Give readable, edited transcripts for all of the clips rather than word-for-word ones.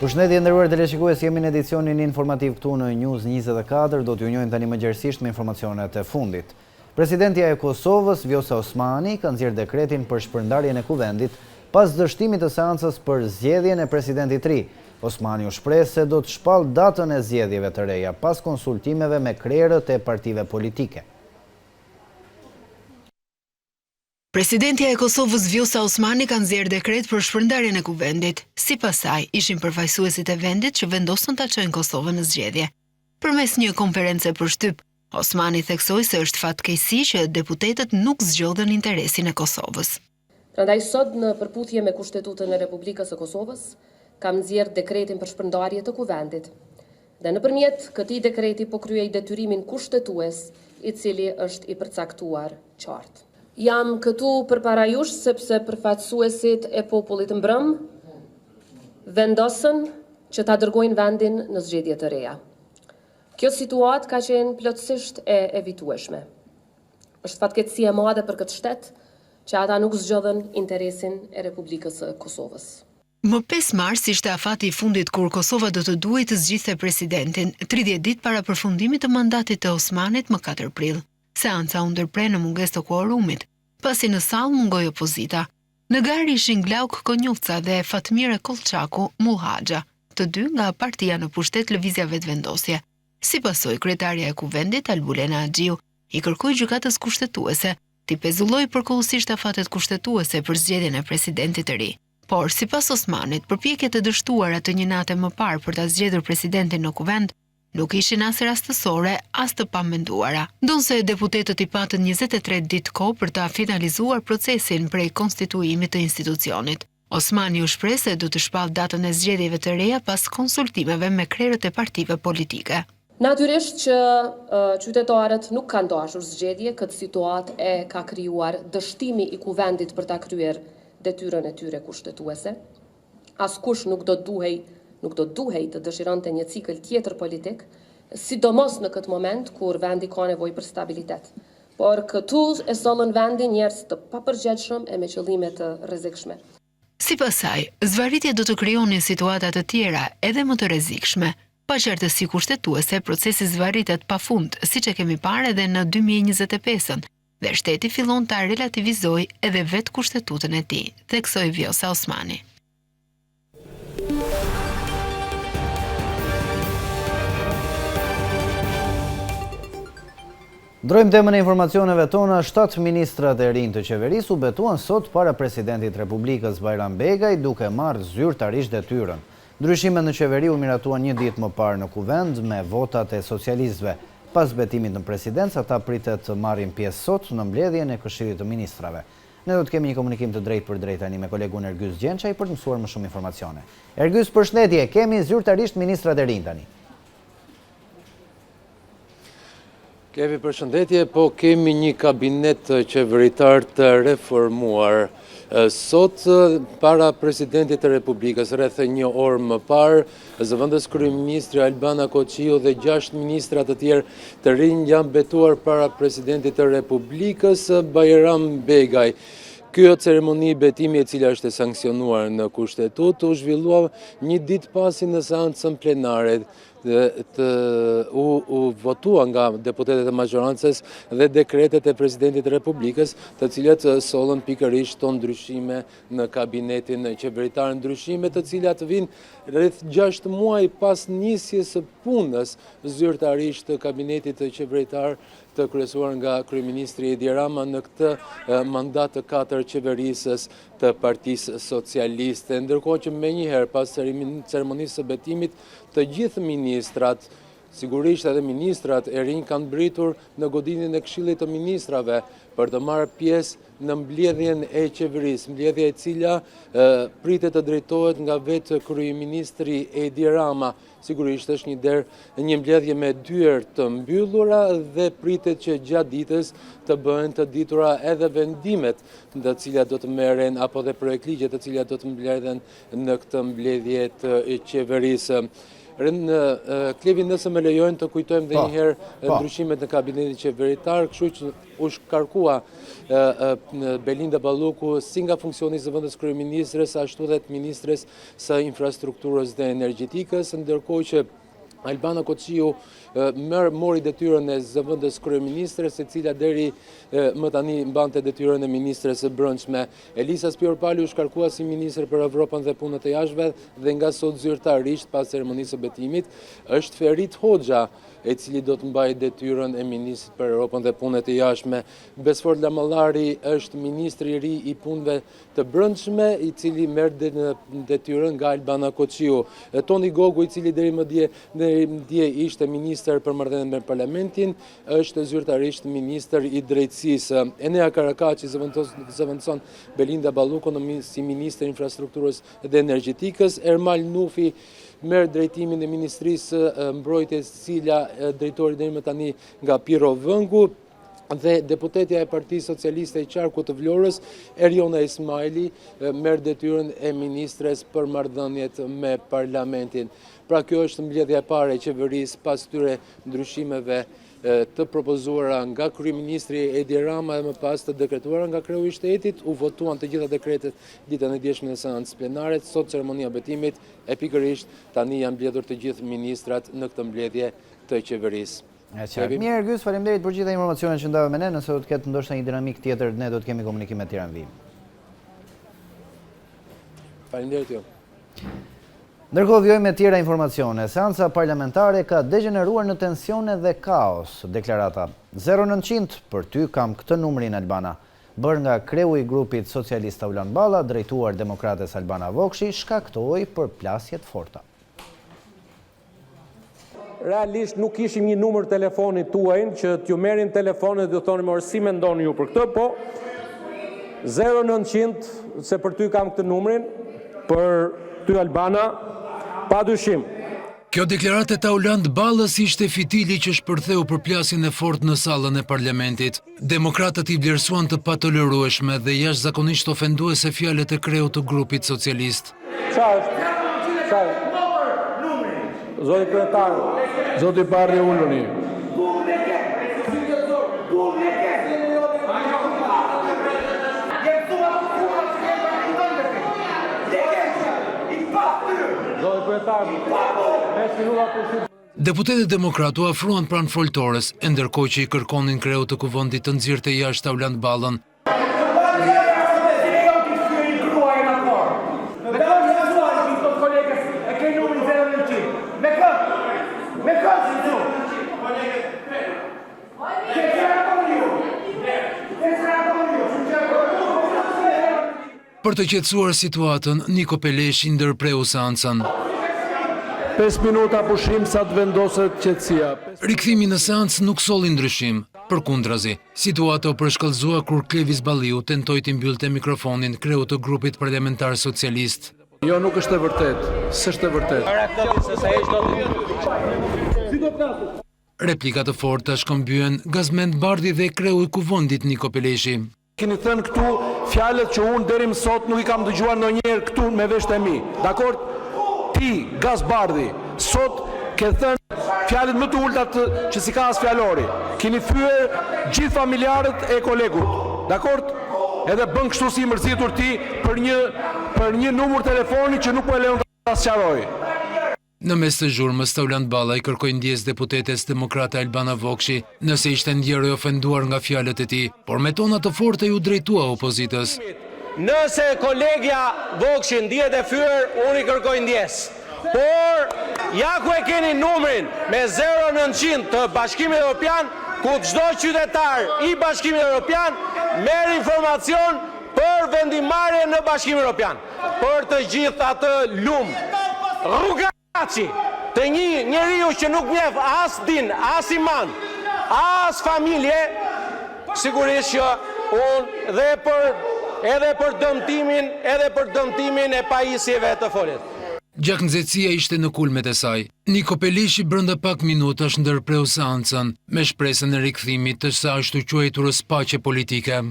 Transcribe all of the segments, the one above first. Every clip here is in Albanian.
Përshëndetje nderuar teleshikues, jemi në edicionin informativ këtu në News 24, do t'ju njohim tani më gjerësisht me informacionet e fundit. Presidentja e Kosovës, Vjosa Osmani, ka nxjerrë dekretin për shpërndarjen e kuvendit pas dështimit të seancës për zgjedhjen e presidentit të ri. Osmani u shpreh se do të shpall datën e zgjedhjeve të reja pas konsultimeve me krerët e partive politike. Presidentja e Kosovës Vjosa Osmani ka nxjerrë dekret për shpërndarjen e kuvendit. Sipas saj, ishin përfaqësuesit e vendit që vendosën ta çojnë Kosovën në zgjedhje. Përmes një konferencë për shtyp, Osmani theksoi se është fatkeqësi që deputetët nuk zgjodhen interesin e Kosovës. Prandaj sot në përputhje me Kushtetutën e Republikës së Kosovës, kam nxjerrë dekretin për shpërndarje të kuvendit. Dhe nëpërmjet këtij dekreti po kryej detyrimin kushtetues, i cili është i përcaktuar qartë. Jam këtu përpara jush sepse përfaqësuesit e popullit mbrëm vendosën që ta dërgojnë vendin në zgjedhje të reja. Kjo situatë ka qenë plotësisht e evitueshme. Është fatkeqësi e madhe për këtë shtet që ata nuk zgjodhen interesin e Republikës së Kosovës. Më 5 mars ishte afati i fundit kur Kosova do të duhej të zgjidhte presidentin, 30 ditë para përfundimit të mandatit të Osmanit më 4 prill. Seanca u ndërprer në mungesë të kuorumit, pasi në sallë mungoi opozita. Në garë ishin Glauk Konjufca dhe Fatmire Kolçaku Mullhaxha, të dy nga partia në pushtet Lëvizja Vetvendosje. Si pasojë, kryetaria e kuvendit Albulena Axhiu i kërkoi gjykatës kushtetuese t'i pezullojë përkohësisht afatet kushtetuese për zgjedhjen e presidentit të ri. Por sipas Osmanit, përpjekjet e dështuara të një nate më parë për ta zgjedhur presidentin në kuvend nuk ishin as rastësore, as të pamenduara. Ndonse deputetët i patën 23 ditë kohë për ta finalizuar procesin prej konstituimit të institucionit. Osmani u shpreh se do të shpall datën e zgjedhjeve të reja pas konsultimeve me krerët e partive politike. Natyrisht që qytetarët nuk kanë dashur zgjedhje, këtë situatë e ka krijuar dështimi i kuvendit për ta kryer detyrën e tyre kushtetuese. Askush nuk do duhej të dëshironte një cikël tjetër politik, sidomos në këtë moment kur vendi ka nevojë për stabilitet. Por këtu e sollën vendin njerëz të papërgjegjshëm e me qëllime të rrezikshme. Sipas saj, zvarritja do të krijonin situata të tjera edhe më të rrezikshme. Pa qartësi kushtetuese, procesi zvarritet pafund, siç e kemi parë edhe në 2025-ën, dhe shteti fillon ta relativizojë edhe vetë kushtetutën e tij, theksoi Vjosa Osmani. Ndrojmë temën e informacioneve tona. 7 ministrat e rinj të qeverisë u betuan sot para presidentit Republikës Bajram Begaj duke marrë zyrtarisht detyrën. Ndryshimet në qeveri u miratuan një ditë më parë në kuvend me votat e socialistëve. Pas betimit në presidencë, ata pritet të marrin pjesë sot në mbledhjen e Këshillit të Ministrave. Ne do të kemi një komunikim të drejtë për drejtë tani me kolegun Ergjys Gjençaj për të mësuar më shumë informacione. Ergjys, përshëndetje, kemi zyrtarisht ministrat e rinj tani. Kemi përshëndetje, po kemi një kabinet qeveritar të reformuar. Sot, para presidentit të Republikës, rreth një orë më parë, zëvendës kryeministri Albana Koqiu dhe 6 ministra të tjerë të rinj janë betuar para presidentit të Republikës Bajram Begaj. Kjo ceremoni betimi e cila është e sankcionuar në kushtetut u zhvillua një ditë pasi në seancën plenare u votua nga deputetet e majorancës dhe dekretet e presidentit të Republikës, të cilat sollën pikërisht to ndryshime në kabinetin qeveritar, ndryshime të cilat vinë rreth 6 muaj pas nisjes së punës zyrtarisht të kabinetit qeveritar të kryesuar nga kryeministri Edi Rama në këtë mandat të 4 qeverisës të Partisë Socialiste. Ndërkohë që menjëherë pas ceremonisë së betimit, të gjithë ministrat, sigurisht edhe ministrat e rinj kanë britur në godinë e Këshillit të Ministrave për të marrë pjesë në mbledhjen e qeverisë, mbledhja e cila pritet të drejtohet nga vetë kryeministri Edi Rama. Sigurisht është një mbledhje me dyer të mbyllura dhe pritet që gjatë ditës të bëhen të ditura edhe vendimet të cilat do të merren apo dhe projekt ligje të cilat do të mbledhen në këtë mbledhje të qeverisë. Klevi, nëse me lejojnë të kujtojmë dhe njëherë ndryshimet në kabinetin qeveritar, kështu që u shkarkua Belinda Balluku si nga funksionist e vendës kryeministres, ashtu dhe të ministres së infrastrukturës dhe energjetikës, ndërkohë që Albana Kociu mori detyrën e zëvendës kryeministres, e cila deri më tani mbante detyrën e ministres së brendshme. Elisa Spiorpali u shkarkua si ministër për Evropën dhe punët e jashtme dhe nga sot zyrtarisht pas ceremonisë së betimit është Ferit Hoxha, e cili do të mbajë detyrën e ministrit për Evropën dhe punët e jashtme. Besfor Lamallari është ministri i ri i punëve të brendshme, i cili merr detyrën nga Albana Kociu. Toni Gogu, i cili deri më dje ishte ministër për marrëdhënien me parlamentin, është zyrtarisht ministër i drejtësisë. Enea Karakaçi zëvendëson Belinda Balluku si ministër i infrastrukturës dhe energjetikës. Ermal Nufi merr drejtimin e Ministrisë Mbrojtjes, cila drejtori deri më tani nga Piro Vëngu, dhe deputetja e Partisë Socialiste e Qarkut të Vlorës, Eriona Ismaili, merr detyrën e ministres për marrëdhëniet me parlamentin. Pra kjo është mbledhja e parë e qeverisë pas tyre ndryshimeve të propozuara nga kryeministri Edi Rama dhe më pas të dekretuara nga kreu i shtetit. U votuan të gjitha dekretet ditën e djeshme në seancë plenare. Sot ceremonia betimit e pikërisht tani janë mbledhur të gjithë ministrat në këtë mbledhje të qeverisë. Mirë, Ergys, faleminderit për gjitha informacionet që ndave me ne, nëse do të ketë ndoshta një dinamik tjetër, ne do të kemi komunikim me tjera në vim. Faleminderit ju. Ndërkohë vjojmë me tjera informacione. Seanca parlamentare ka degeneruar në tensione dhe kaos. Deklarata 0900 për ty kam këtë numrin Albana. Bërë nga kreu i grupit socialist Aulan Balla, drejtuar demokrates Albana Vokshi, shkaktoi përplasjet forta. Realisht nuk ishim një numër telefonit tuajnë që t'ju merrin telefonet dhe thonim orë si mendoni ju për këtë, po 0900 se për ty kam këtë numrin, për ty Albana, pa dyshim. Kjo deklaratë e Aulan Ballës ishte fitili që shpërtheu përplasjen e fortë në sallën e parlamentit. Demokratët i vlerësuan të patolerueshme dhe jashtëzakonisht ofenduese fjalët e kreut të grupit socialist. Zoti kryetar, Zoti Barri Uluni. Deputetët demokratu afruan pranë foltores, e ndërkohë që i kërkonin kreut të kuvendit të nxirrte jashtë Aulan Ballën. Për të qetësuar situatën, Niko Peleshi ndërpreu seancën. 5 minuta pushim sa të vendoset qetësia. Rikthimi në seancë nuk solli ndryshim. Përkundrazi, situata u përshkallëzua kur Klevis Balliu tentoi të mbyllte mikrofonin kreut të grupit parlamentar socialist. Jo, nuk është e vërtet. S'është e vërtet. Replika të forta shkëmbyen Gazmend Bardhi dhe kreu i kuvendit Niko Peleshi. Keni thënë këtu fjalët që unë deri më sot nuk i kam dëgjuar ndonjëherë këtu me vesht e mi. Dakor? Ti, Gaz Bardhi, sot ke thënë fjalët më të ulta që si ka as fjalori. Keni thyer gjithë familjarët e kolegut. Dakor? Edhe bën kështu si i mërzitur ti për një numër telefoni që nuk po e lejon ta sqaroj. Në mes të zhurmës, Aulan Balla i kërkoi ndjes deputetes demokrate Albana Vokshi nëse ishte ndjerë i ofenduar nga fjalët e tij, por me tona të forta ju drejtua opozitës. Nëse kolegja Vokshi ndihet e fyer, unë i kërkoj ndjes. Por ja ku e keni numrin me 0900 të Bashkimit Evropian, ku çdo qytetar i Bashkimit Evropian merr informacion për vendimarrje në Bashkimin Evropian, për të gjithë atë lum. Të një njeriu që nuk njeh as din, as iman, as familje, sigurisht që unë edhe për dëmtimin e pajisjeve të folit. Gjaknëzecia ishte në kulmet e saj. Niko Peleshi brenda pak minutash ndërpreu seancën me shpresën e rikthimit të së ashtu quajturës paqe politike.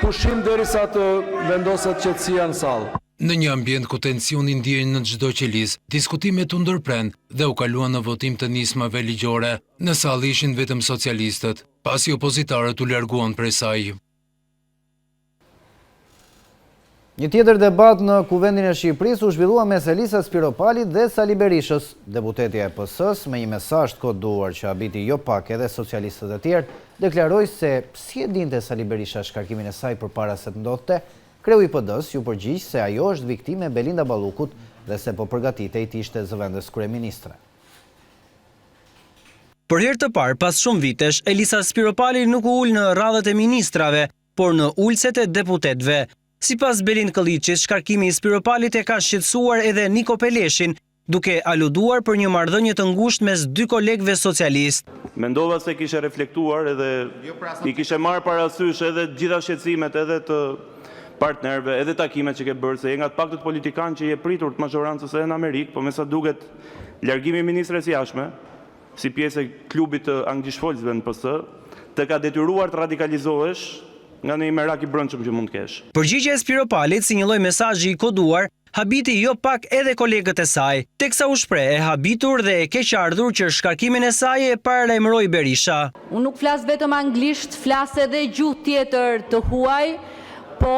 Pushim derisa të vendoset qetësia në sallë. Në një ambient ku tensioni ndjehen në çdo qelis, diskutimet u ndërprend dhe u kaluan në votim të nismave ligjore. Në sallë ishin vetëm socialistët, pasi opozitarët u larguan prej saj. Një tjetër debat në Kuvendin e Shqipërisë u zhvillua mes Elisas Spiropalit dhe Sali Berishës. Deputetja e PS-s, me një mesazh të koduar që habiti jo pak edhe socialistët e tjerë, deklaroi se si e dinte Sali Berisha shkarkimin e saj përpara se të ndodhte. Kreu i PD-s ju përgjigj se ajo është viktime e Belinda Ballukut dhe se po përgatitej të ishte zëvendës kryeministre. Për herë të parë pas shumë vitesh, Elisa Spiropali nuk u ul në radhët e ministrave, por në ulset e deputetëve. Sipas Belind Kolliçis, shkarkimi i Spiropalit e ka shqetësuar edhe Niko Peleshin, duke aluduar për një marrëdhënie të ngushtë mes dy kolegëve socialist. Mendova se kishe reflektuar edhe i kishe marrë parasysh edhe gjitha shqetësimet edhe të partnerve, edhe takimet që ke bërë, se je nga të paktët politikanë që je pritur të majorancës edhe në Amerikë, po me sa duket largimi i ministres jashtme, si pjesë e klubit të anglishfolësve në PS, të ka detyruar të radikalizohesh nga në i merak i brëndshëm që mund të kesh. Përgjigja e Spiropalit si një lloj mesazhi i koduar, habiti jo pak edhe kolegët e saj, teksa u shpreh e habitur dhe e keqardhur që shkarkimin e saj e paralajmëroi Berisha. Unë nuk flas vetëm anglisht, flas edhe gjuhë tjetër të huaj, po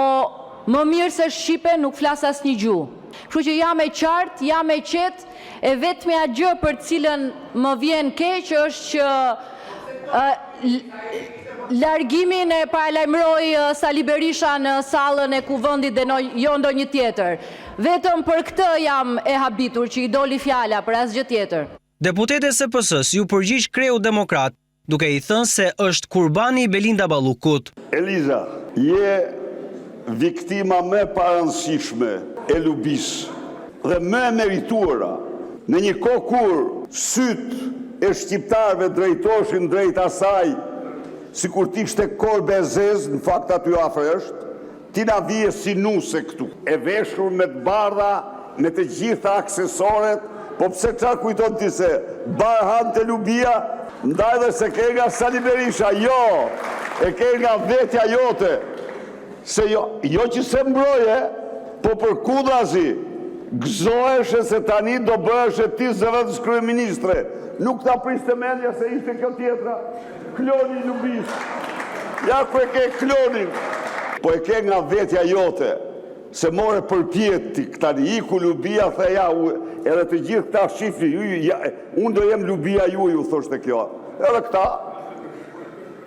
më mirë se shqipe nuk flas asnjë gjuhë. Kështu që jam e qartë, jam e qetë, e vetmja gjë për cilën më vjen keq është që largimin e paralajmëroi Sali Berisha në sallën e Kuvendit dhe jo ndonjë tjetër. Vetëm për këtë jam e habitur që i doli fjala, për asgjë tjetër. Deputetës së PS-s ju përgjigj Kreu Demokrat, duke i thënë se është kurbani Belinda Ballukut. Eliza, je viktima më paransishme e lubis dhe më e merituara në një kohë kur syt e shqiptarëve drejtoshin drejt asaj, si kur ti shte korbe e zezë, në fakt aty afër është, ti na vije si nuse këtu. E veshur me të bardha, me të gjitha aksesoret, po pse qa kujton ti se barhan të lubia, ndaj dhe se ke nga Sali Berisha, jo, e ke nga vetja jote, se jo që se mbroje, po për kudrazi, gëzoheshe se tani do bëheshe ti zëvendës kryeministre. Nuk ta priste mendja se ishte kjo tjetra, kloni lubis. Ja ku e ke klonin, po e ke nga vetja jote, se more përpjet ti tani, iku lubia, the ja, edhe të gjithë këta shifri, unë do jem lubia ju thoshte kjo. Edhe këta,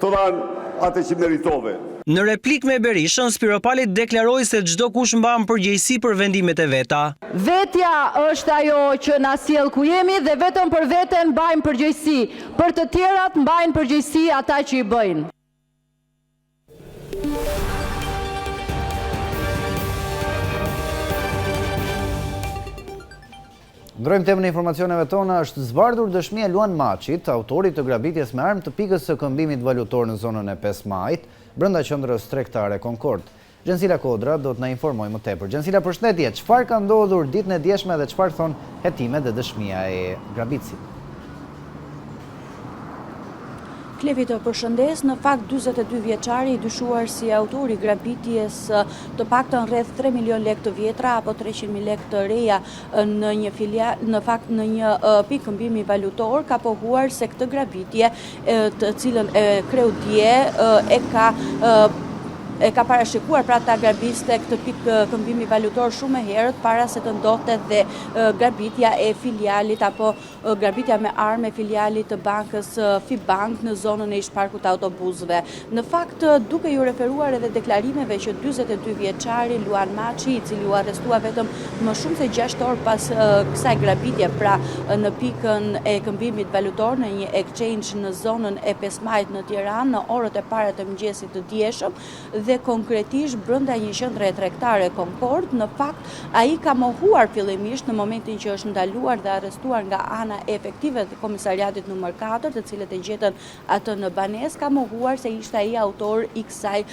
të dhanë atë që meritove. Në replik me Berishën, Spiropali deklaroi se çdo kush mban përgjegjësi për vendimet e veta. Vetja është ajo që na sjell ku jemi dhe vetëm për veten mbajmë përgjegjësi. Për të tjerat mbajnë përgjegjësi ata që i bëjnë. Ndrojmë temën e informacioneve tona. Është zbardhur dëshmia Luan Maçit, autorit të grabitjes me armë të pikës së këmbimit valutor në zonën e 5 Majit, brenda qendrës tregtare Concord. Gjensila Kodra do të na informojë më tepër. Gjensila, përshëndetje. Çfarë ka ndodhur ditën e djeshme dhe çfarë thon hetimet dhe dëshmia e grabitësit? Klevi të përshëndes, në fakt 42 vjeçari i dyshuar si autori grabitjes të paktën rreth 3 milion lekë të vjetra apo 300.000 lekë të reja në një filial, në fakt në një pikë këmbimi valutor, ka pohuar se këtë grabitje të cilën kreu dje e ka parashikuar pra ta grabiste këtë pikë këmbimi valutor shumë herët para se të ndodhte dhe grabitja e filialit apo grabitja me armë e filialit të bankës Fibank në zonën e ish-parkut të autobusëve. Në fakt, duke ju referuar edhe deklarimeve që 42 vjeçari Luan Maçi, i cili u arrestua vetëm më shumë se 6 orë pas kësaj grabitje, pra në pikën e këmbimit valutor në një exchange në zonën e 5 Majit në Tiranë në orët e para të mëngjesit të dieshëm, dhe konkretisht brenda një qendre tregtare Concord, në fakt ai ka mohuar fillimisht në momentin që është ndaluar dhe arrestuar nga ana e efektive të komisariatit numër 4, të cilët e gjetën atë në banesë, ka mohuar se ishte ai autor i kësaj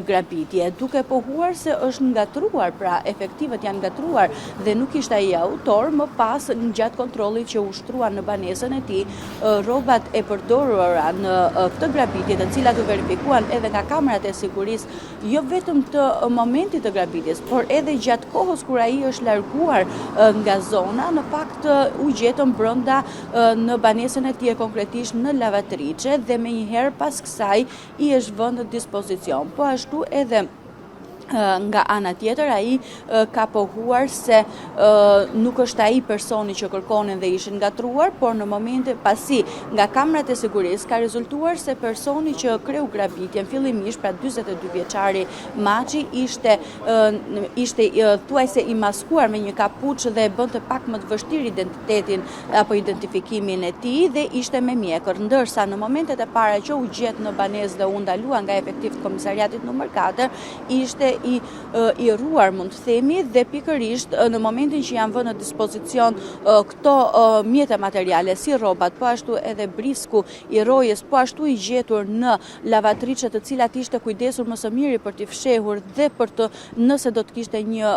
grabitje, duke pohuar se është ngatruar, pra efektivet janë ngatruar dhe nuk ishte ai autor. Më pas, në gjatë kontrollit që ushtruan në banesën e tij, rrobat e përdorura në këtë grabitje, të cilat u verifikuan edhe nga kamerat e sigurisë jo vetëm të momentit të grabitjes, por edhe gjatë kohës kur ai është larguar nga zona, në fakt u gjetën brenda në banesën e tij, konkretisht në lavatriçe, dhe menjëherë pas kësaj i është vënë në dispozicion. Po ashtu edhe nga ana tjetër, ai ka pohuar se nuk është ai personi që kërkonin dhe ishin ngatruar, por në momente pasi nga kamerat e sigurisë ka rezultuar se personi që kreu grabitjen fillimisht, pra 42 vjeçari Maxhi, ishte thuajse i maskuar me një kapuç dhe bënte pak më të vështirë identitetin apo identifikimin e tij dhe ishte me mjekër, ndërsa në momentet e para që u gjet në banesë dhe u ndalua nga efektiv të komisariatit numër 4, ishte i rruar, mund të themi, dhe pikërisht në momentin që janë vënë në dispozicion këto mjete materiale, si rrobat, po ashtu edhe brisku i rrojës, po ashtu i gjetur në lavatriçe, të cilat ishte kujdesur më së miri për t'i fshehur dhe për të, nëse do të kishte një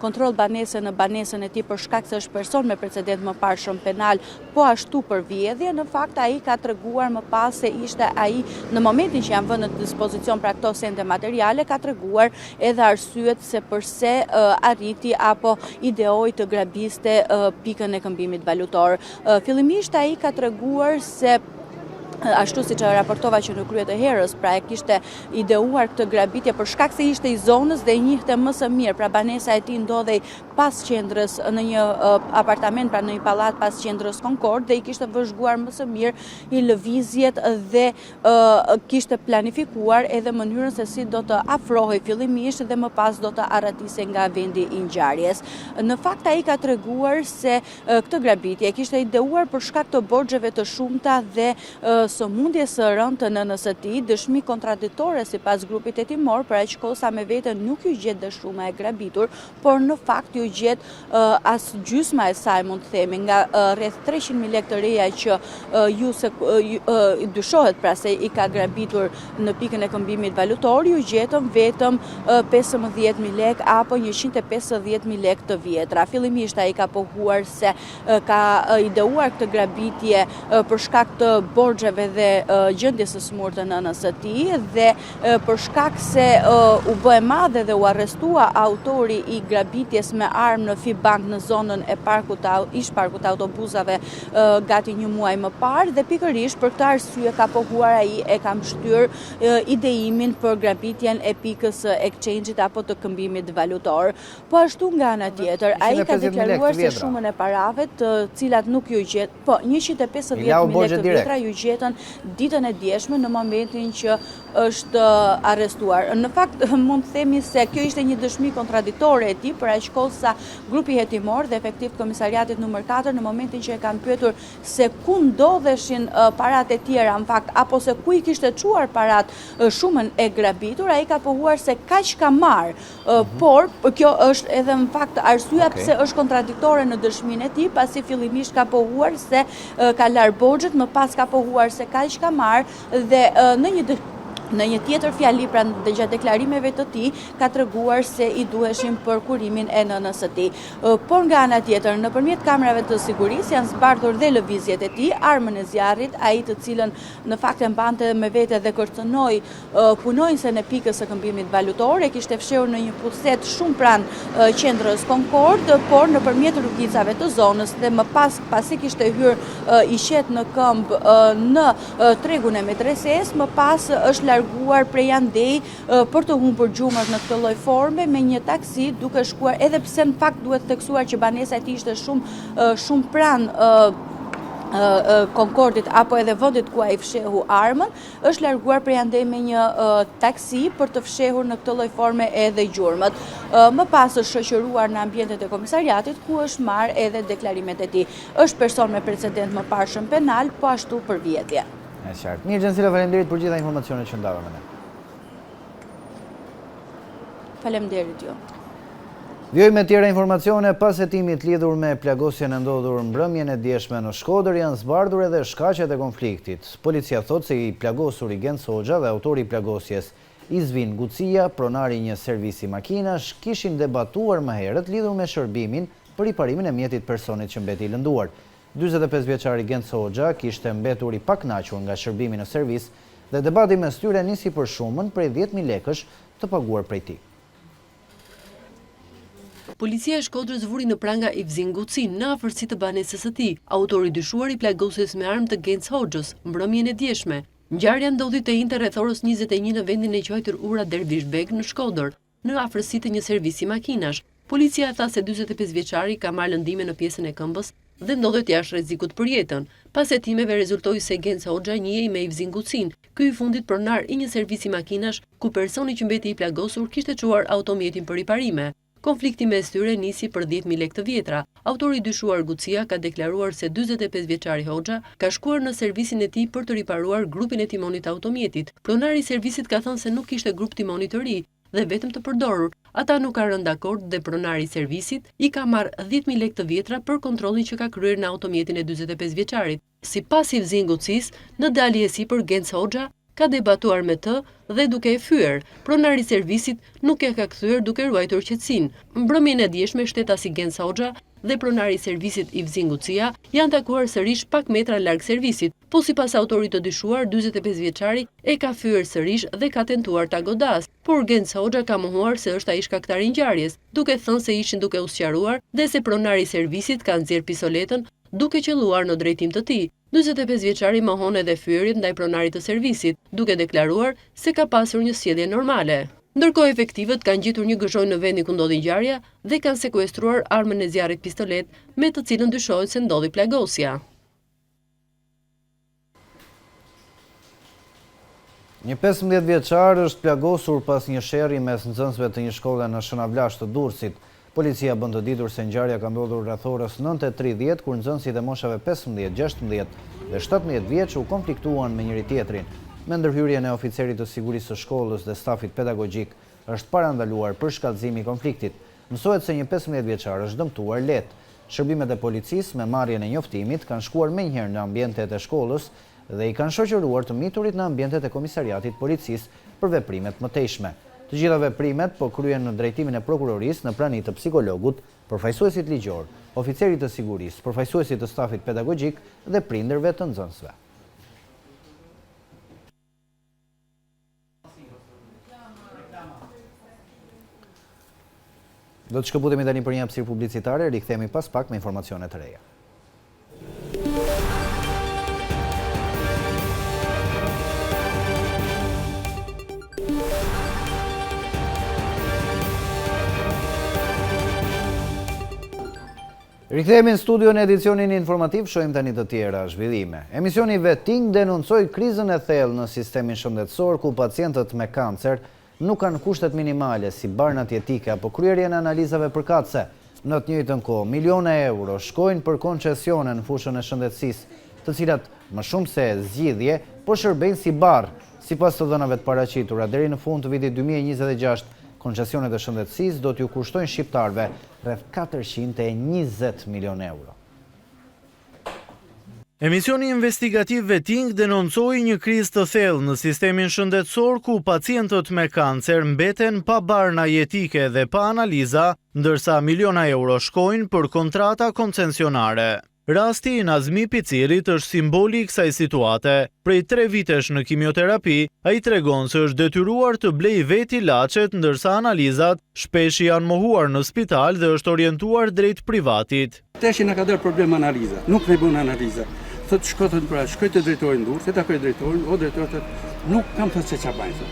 kontroll banese në banesën e tij për shkak se është person me precedent më parshëm penal, po ashtu për vjedhje, në fakt ai ka treguar më pas se ishte ai në momentin që janë vënë në dispozicion pra këto sende materiale, ka treguar edhe arsyet se përse arriti apo ideoi të grabiste pikën e këmbimit valutor. Fillimisht ai ka treguar se ashtu siç e raportova që në krye të herës, pra e kishte ideuar këtë grabitje për shkak se ishte i zonës dhe i njihte më së miri, pra banesa e tij ndodhej pas qendrës në një apartament, pra në një pallat pas qendrës Concord, dhe i kishte vëzhguar më së miri i lëvizjet dhe kishte planifikuar edhe mënyrën se si do të afrohej fillimisht dhe më pas do të arratise nga vendi i ngjarjes. Në fakt ai ka treguar se këtë grabitje kishte ideuar për shkak të borxheve të shumta dhe sëmundjes së rëndë të nënës së tij, dëshmi kontradiktore sipas grupit hetimor, për aq kohë sa me vete nuk ju gjet dëshuma e grabitur, por në fakt ju gjet as gjysma e saj, mund të themi, nga rreth 300.000 lekë të reja që dyshohet pra se i ka grabitur në pikën e këmbimit valutor, ju gjetëm vetëm 15.000 lekë apo 150.000 lekë të vjetra. Fillimisht ai ka pohuar se ka ideuar këtë grabitje për shkak të borxheve dhe gjendjes së smurë të nënës së tij dhe për shkak se u bë e madhe dhe u arrestua autori i grabitjes me armë në Fibank në zonën e ish parkut të autobusave gati një muaj më parë, dhe pikërisht për këtë arsye ka pohuar ai, e ka mbështyr ideimin për grabitjen e pikës exchange-it apo të këmbimit valutor. Po ashtu nga ana tjetër, ai ka deklaruar se shumën e parave të cilat nuk ju gjet, po 150.000 lekë të vjetra ju gjetën ditën e djeshme në momentin që është arrestuar. Në fakt, mund të themi se kjo ishte një dëshmi kontradiktore e tij, për aq kohë sa grupi hetimor dhe efektiv komisariatit numër 4 në momentin që e kanë pyetur se ku ndodheshin parat e tjera, në fakt, apo se ku i kishte çuar parat shumën e grabitur, ai ka pohuar se kaq ka marr. Por kjo është edhe në fakt arsyeja pse është kontradiktore në dëshminë e tij, pasi fillimisht ka pohuar se ka lar borxhet, më pas ka pohuar se kaq ka marr dhe në një tjetër fjali, pra dhe gjatë deklarimeve të tij, ka treguar se i duheshin për kurimin e nënës së tij. Por nga ana tjetër, nëpërmjet kamerave të sigurisë janë zbardhur dhe lëvizjet e tij, armën e zjarrit, ai të cilën në fakt e mbante me vete dhe kërcënoi punonjësen e pikës së këmbimit valutor, e kishte fshehur në një puset shumë pranë qendrës Concord, por nëpërmjet rrugicave të zonës dhe më pas pasi kishte hyrë i qet në këmbë në tregun e medreses, më pas është larguar prej andej për të humbur gjumët në këtë lloj forme me një taksi, duke shkuar, edhe pse në fakt duhet theksuar që banesa e tij ishte shumë pranë Concordit apo edhe vendit ku ai fshehu armën, është larguar prej andej me një taksi për të fshehur në këtë lloj forme edhe gjurmët. Më pas është shoqëruar në ambientet e komisariatit ku është marrë edhe deklarimet e tij. Është person me precedent më parshëm penal, po ashtu për vjedhje. Mirë, Gjensila, faleminderit për gjitha informacionet që ndava me ne. Faleminderit ju. Vjoj me tjera informacione, pas hetimit lidhur me plagosjen e ndodhur mbrëmjen e djeshme në Shkodër, janë zbardhur edhe shkaqet e konfliktit. Policia thot se i plagosur i Gens Hoxha dhe autori i plagosjes Izvin Gucia, pronari një servisi makinash, kishin debatuar më herët lidhur me shërbimin për riparimin e mjetit personit që mbeti i lënduar. 45 vjeçari Gens Hoxha kishte mbetur i pakënaqur nga shërbimi në servis dhe debati mes tyre nisi për shumën prej 10.000 lekësh të paguar prej tij. Policia e Shkodrës vuri në pranga Ivzin Gucin në afërsi të banesës së tij, autori dyshuar i plagosjes me armë të Genc Hoxhës, mbrëmjen e djeshme. Ngjarja ndodhi të njëjtën rreth orës 21 në vendin e quajtur Ura Dervish Beg në Shkodër, në afërsi të një servisi makinash. Policia tha se 45 vjeçari ka marrë lëndime në pjesën e këmbës dhe ndodhet jashtë rrezikut për jetën. Pas hetimeve rezultoi se Genc Hoxha njihej me Ivzin Gucin, ky i fundit pronar i një servisi makinash ku personi që mbeti i plagosur kishte çuar automjetin për riparime. Konflikti mes tyre nisi për 10.000 lekë të vjetra. Autori dyshuar Gucia ka deklaruar se 45 vjeçari Hoxha ka shkuar në servisin e tij për të riparuar grupin e timonit të automjetit. Pronari i servisit ka thënë se nuk kishte grup timoni të ri dhe vetëm të përdorur. Ata nuk kanë rënë dakord dhe pronari i servisit i ka marrë 10.000 lekë të vjetra për kontrollin që ka kryer në automjetin e 45 vjeçarit. Sipas Ivzin Gucis, në dalje e sipër Genc Hoxha ka debatuar me të dhe duke e fyer. Pronari i servisit nuk e ka kthyer duke ruajtur qetësinë. Mbrëmjen e djeshme shtetasi Genc Hoxha dhe pronari i servisit Ivzin Gucia janë takuar sërish pak metra larg servisit, po sipas autorit të dyshuar, 45 vjeçari e ka fyer sërish dhe ka tentuar ta godas, por Genc Hoxha ka mohuar se është ai shkaktari i ngjarjes, duke thënë se ishin duke u sqaruar dhe se pronari i servisit ka nxjerr pistoletën duke qelluar në drejtim të tij. 45 vjeçari mohon edhe fyerjet ndaj pronarit të servisit, duke deklaruar se ka pasur një sjellje normale. Ndërkohë efektivët kanë gjetur një gëshoj në vendin ku ndodhi ngjarja dhe kanë sekuestruar armën e zjarrit pistolet me të cilën dyshohet se ndodhi plagosja. Një 15 vjeçar është plagosur pas një sherrri mes nxënësve të një shkolle në Shënavlash të Durrësit. Policia bën të ditur se ngjarja ka ndodhur rreth orës 9:30 kur nxënësit e moshave 15, 16 dhe 17 vjeç u konfliktuan me njëri tjetrin. Me ndërhyrjen e oficerit të sigurisë së shkollës dhe stafit pedagogjik, është parandaluar përshkallëzimi i konfliktit. Mësohet se një 15 vjeçar është dëmtuar lehtë. Shërbimet e policisë me marrjen e njoftimit kanë shkuar menjëherë në ambientet e shkollës dhe i kanë shoqëruar të miturit në ambientet e komisariatit policisë për veprimet mëtejshme. Të gjitha veprimet po kryen në drejtimin e prokurorisë në prani të psikologut, përfaqësuesit ligjor, oficerit të sigurisë, përfaqësuesit të stafit pedagogjik dhe prindërve të nxënësve. Do të shkëputemi tani për një hapësirë publicitare, rikthehemi pas pak me informacione të reja. Rikthehemi në studion e edicionin informativ, shohim tani të tjera zhvillime. Emisioni Veting denoncoi krizën e thellë në sistemin shëndetësor ku pacientët me kancer nuk kanë kushtet minimale si barnat jetike apo kryerjen e analizave përkatëse. Në të njëjtën kohë, miliona euro shkojnë për koncesione në fushën e shëndetësisë, të cilat më shumë se zgjidhje, po shërbejnë si barr. Sipas të dhënave të paraqitura, deri në fund të vitit 2026, koncesionet e shëndetësisë do t'ju kushtojnë shqiptarve rreth 420 milion euro. Emisioni investigativ Veting denoncoi një krizë të thellë në sistemin shëndetësor ku pacientët me kancer mbeten pa barna jetike dhe pa analiza, ndërsa miliona euro shkojnë për kontrata koncesionare. Rasti i Nazmi Picirit është simboli i kësaj situate. Prej 3 vitesh në kimioterapi, ai tregon se është detyruar të blej vetë ilaçet, ndërsa analizat shpesh janë mohuar në spital dhe është orientuar drejt privatit. Tash na ka dhënë problem analiza, nuk ne bën analiza. Thot shkotën pra, shkoj te drejtori në Durrës, se takoj drejtorin, o drejtori thotë, nuk kam thënë se çfarë bëjnë.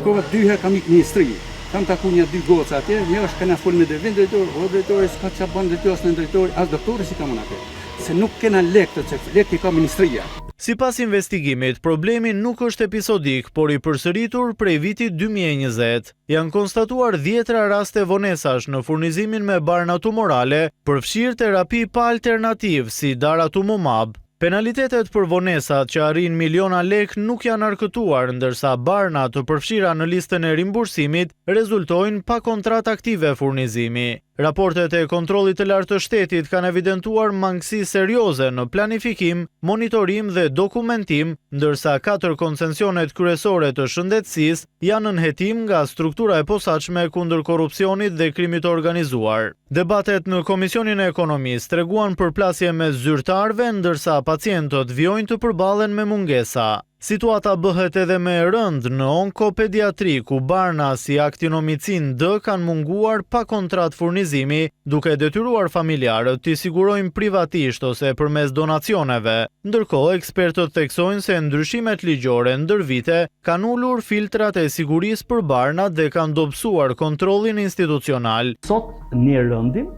Shkova 2 herë kam ikë ministri. Kam taku një 2 goca atje, një është kanë fol me drejtori, o drejtori s'ka çfarë bën drejtori as në drejtori, as doktori si kam unë atë. Se nuk kena lek të cek, lek i ka ministria. Sipas investigimit, problemi nuk është episodik, por i përsëritur prej vitit 2020. Janë konstatuar 10 raste vonesash në furnizimin me barna tumorale, përfshirë terapi pa alternativ si daratumumab. Penalitetet për vonesat që arrin miliona lek nuk janë arkëtuar, ndërsa barna të përfshira në listën e rimbursimit rezultojnë pa kontratë aktive furnizimi. Raportet e kontrollit të lartë të shtetit kanë evidentuar mangësi serioze në planifikim, monitorim dhe dokumentim, ndërsa 4 koncesionet kryesore të shëndetësisë janë në hetim nga struktura e posaçme kundër korrupsionit dhe krimit të organizuar. Debatet në Komisionin e Ekonomisë treguan përplasje mes zyrtarëve, ndërsa pacientët vjojnë të përballen me mungesa. Situata bëhet edhe më e rëndë në onkopediatri, ku barna si aktinomicin D kanë munguar pa kontrat furnizimi, duke detyruar familjarët t'i sigurojnë privatisht ose përmes donacioneve. Ndërkohë, ekspertët theksojnë se ndryshimet ligjore ndër vite kanë ulur filtrat e sigurisë për barnat dhe kanë dobësuar kontrollin institucional. Sot një rëndim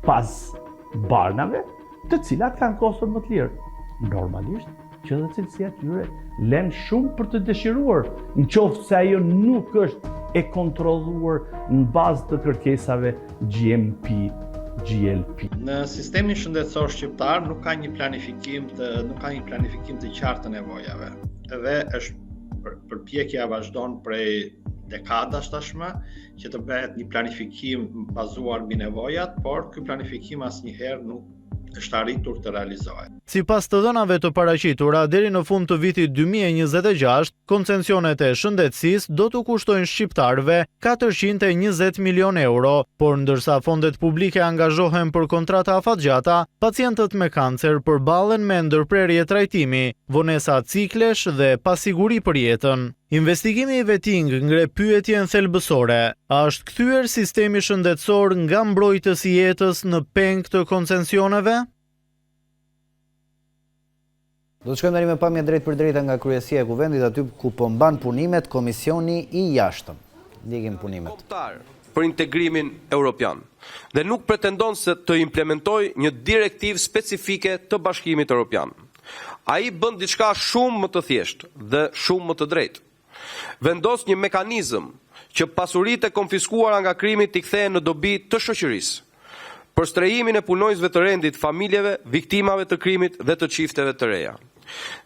pas barnave, të cilat kanë kostur më të lirë. Normalisht, që dhe cilësia tyre lën shumë për të dëshiruar, në qoftë se ajo nuk është e kontrolluar në bazë të kërkesave GLP. Në sistemin shëndetësor shqiptar nuk ka një planifikim të qartë të nevojave. Edhe është përpjekja vazhdon prej dekadash tashmë që të bëhet një planifikim bazuar mbi nevojat, por ky planifikim asnjëherë nuk është arritur të realizohet. Sipas të dhënave të paraqitura, deri në fund të vitit 2026, koncesionet e shëndetësisë do të kushtojnë shqiptarëve 420 milion euro, por ndërsa fondet publike angazhohen për kontrata afatgjata, pacientët me kancer përballen me ndërprerje trajtimi, vonesa ciklesh dhe pasiguri për jetën. Investigimi i Veting ngre pyetjen thelbësore: a është kthyer sistemi shëndetësor nga mbrojtësi i jetës në peng të koncesioneve? Do të shkojmë tani me pamje drejt për drejta nga kryesia e kuvendit, aty ku po mban punimet Komisioni i Jashtëm. Ndjekim punimet. Për integrimin europian dhe nuk pretendon se të implementojë një direktivë specifike të Bashkimit Evropian. Ai bën diçka shumë më të thjeshtë dhe shumë më të drejtë. Vendos një mekanizëm që pasuritë e konfiskuara nga krimi t'i kthehen në dobi të shoqërisë, për strehimin e punonjësve të rendit, familjeve, viktimave të krimit dhe të çifteve të reja.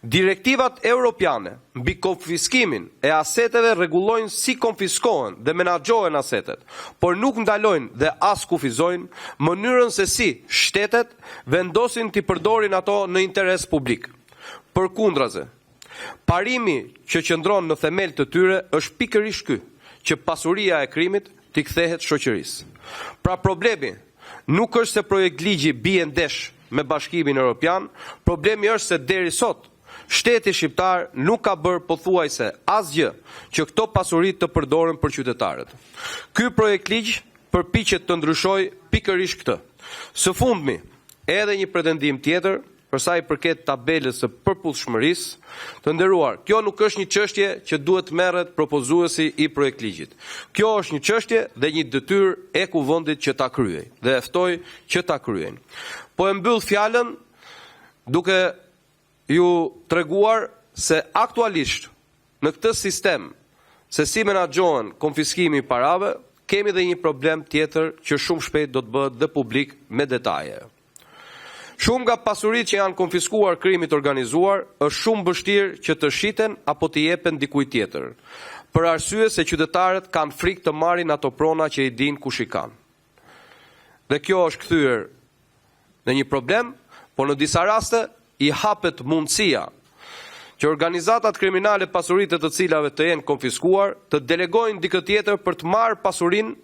Direktivat europiane mbi konfiskimin e aseteve rregullojnë si konfiskohen dhe menaxhohen asetet, por nuk ndalojnë dhe as kufizojnë mënyrën se si shtetet vendosin t'i përdorin ato në interes publik. Përkundrazi, parimi që qëndron në themel të tyre është pikërisht ky, që pasuria e krimit t'i kthehet shoqërisë. Pra problemi nuk është se projekt ligji bie ndesh me Bashkimin Evropian, problemi është se deri sot shteti shqiptar nuk ka bërë pothuajse asgjë që këto pasuri të përdoren për qytetarët. Ky projekt ligj përpiqet të ndryshojë pikërisht këtë. Së fundmi, edhe një pretendim tjetër për sa i përket tabelës së përputhshmërisë, të nderuar, kjo nuk është një çështje që duhet merret propozuesi i projekt ligjit. Kjo është një çështje dhe një detyrë e kuvendit që ta kryej dhe e ftoj që ta kryejnë. Po e mbyll fjalën duke ju treguar se aktualisht në këtë sistem se si menaxhohen konfiskimi i parave, kemi dhe një problem tjetër që shumë shpejt do të bëhet dhe publik me detaje. Shumë nga pasuritë që janë konfiskuar krimit organizuar është shumë vështirë që të shiten apo të jepen dikujt tjetër, për arsye se qytetarët kanë frikë të marrin ato prona që i dinë kush i kanë. Dhe kjo është kthyer në një problem, por në disa raste i hapet mundësia që organizatat kriminale pasuritë të cilave të jenë konfiskuar të delegojnë dikë tjetër për të marrë pasurinë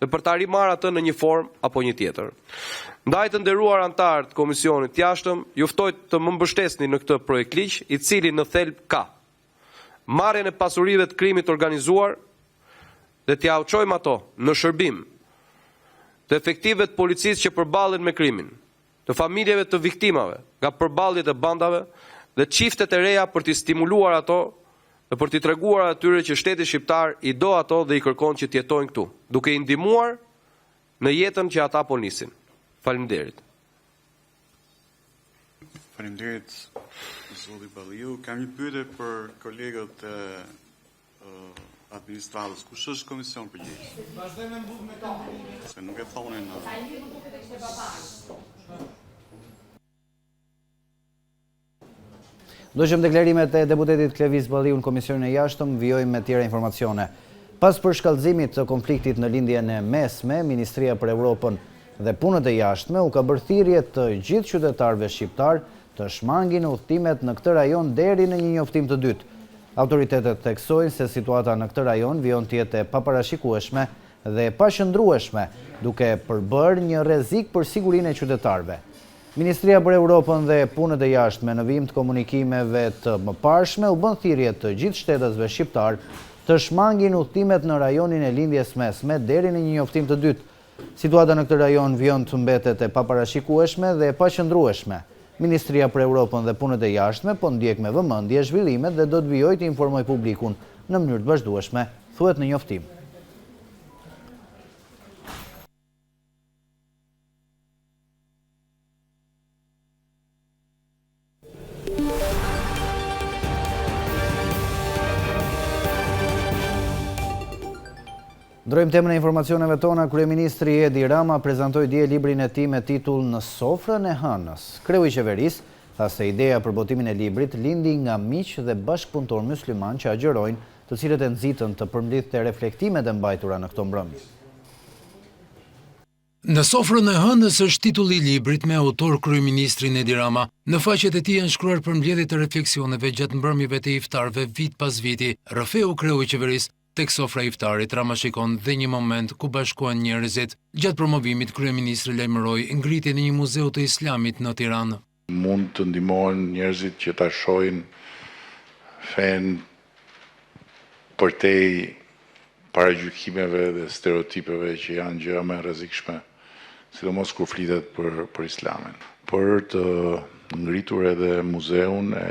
dhe për të rimarrë atë në një formë apo një tjetër. Ndaj të nderuar antarë të Komisionit të Jashtëm, ju ftoj të më mbështesni në këtë projekt ligj, i cili në thelb ka marrjen e pasurive të krimit organizuar dhe t'ia uçojmë ato në shërbim të efektivëve të policisë që përballen me krimin, të familjeve të viktimave nga përballjet e bandave dhe çiftet e reja për t'i stimuluar ato dhe për t'i treguar atyre që shteti shqiptar i do ato dhe i kërkon që t'jetojnë këtu, duke i ndihmuar në jetën që ata po nisin. Faleminderit. Faleminderit, zoti Balliu. Kam një pyetje për kolegët e administratës. Kush është komision përgjegjës? Vazhdojmë mbush me këtë. Se nuk e thonin. Do që deklarimet e deputetit Klevis Balliu në Komisionin e Jashtëm, vijojmë me tjera informacione. Pas përshkallëzimit të konfliktit në lindjen e mesme, Ministria për Evropën dhe punët e jashtme u ka bërë thirrje të gjithë qytetarëve shqiptar të shmangin udhëtimet në këtë rajon deri në një njoftim të dytë. Autoritetet theksojnë se situata në këtë rajon vijon të jetë e paparashikueshme dhe e pashëndrueshme, duke përbërë një rrezik për sigurinë e qytetarëve. Ministria për Europën dhe Punët e Jashtme në vijim të komunikimeve të mëparshme u bën thirrje të gjithë shtetësve shqiptar të shmangin udhëtimet në rajonin e lindjes mesme deri në një njoftim të dytë. Situata në këtë rajon vjen të mbetet e paparashikueshme dhe e paqëndrueshme. Ministria për Europën dhe Punët e Jashtme po ndjek me vëmendje zhvillimet dhe do të vijojë të informoj publikun në mënyrë të vazhdueshme, thuhet në njoftim. Ndrojmë temën e informacioneve tona. Kryeministri Edi Rama prezantoi dje librin e tij me titull Në sofrën e hënës. Kreu i qeverisë tha se ideja për botimin e librit lindi nga miq dhe bashkëpunëtor musliman që agjërojnë, të cilët e nxitën të përmbledhte reflektimet e mbajtura në këto mbrëmje. Në sofrën e hënës është titulli i librit me autor kryeministrin Edi Rama. Në faqet e tij janë shkruar përmbledhjet e refleksioneve gjatë mbrëmjeve të iftarëve vit pas viti. Rrëfeu kreu i qeverisë tek sofra e iftarit, Rama shikon dhe një moment ku bashkohen njerëzit. Gjatë promovimit, kryeministri lajmëroi ngritjen e një muzeu të Islamit në Tiranë. Mund të ndihmohen njerëzit që ta shohin fen përtej paragjykimeve dhe stereotipeve që janë gjëra më rrezikshme, sidomos kur flitet për Islamin. Për të ngritur edhe muzeun e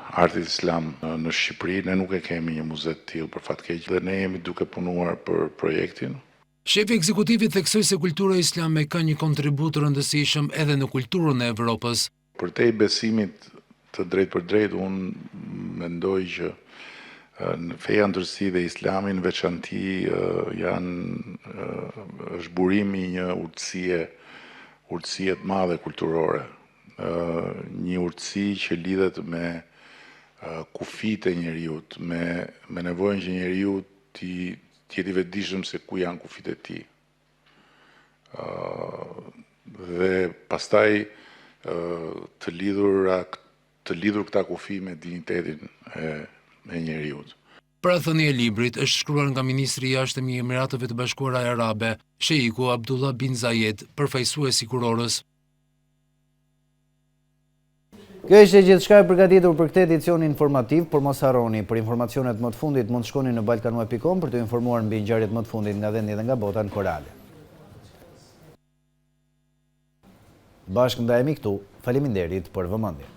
artit islam në Shqipëri, ne nuk e kemi një muze të tillë për fat keq dhe ne jemi duke punuar për projektin. Shefi ekzekutiv theksoi se kultura islame ka një kontribut rëndësishëm edhe në kulturën e Evropës. Përtej besimit të drejt për drejt, unë mendoj që në feja ndërsi dhe islamin veçanti është burimi një urtësie të madhe kulturore. Një urtësi që lidhet me kufit e njeriut, me nevojën që njeriut t'jeti vetëdijshëm se ku janë kufit e tij. Dhe pastaj të lidhur këta kufi me dinjitetin e njeriut. Prathënia e librit është shkruar nga ministri i jashtëm i Emiratëve të Bashkuara Arabe, Sheiku Abdullah bin Zayed, përfaqësues i kurorës. Kjo ishte gjithçka e përgatitur për këtë edicion informativ, por mos harroni, për informacionet më të fundit mund të shkoni në balkanue.com për të informuar mbi ngjarjet më të fundit nga vendi dhe nga bota në korale. Bashkë ndajemi këtu, faleminderit për vëmendje.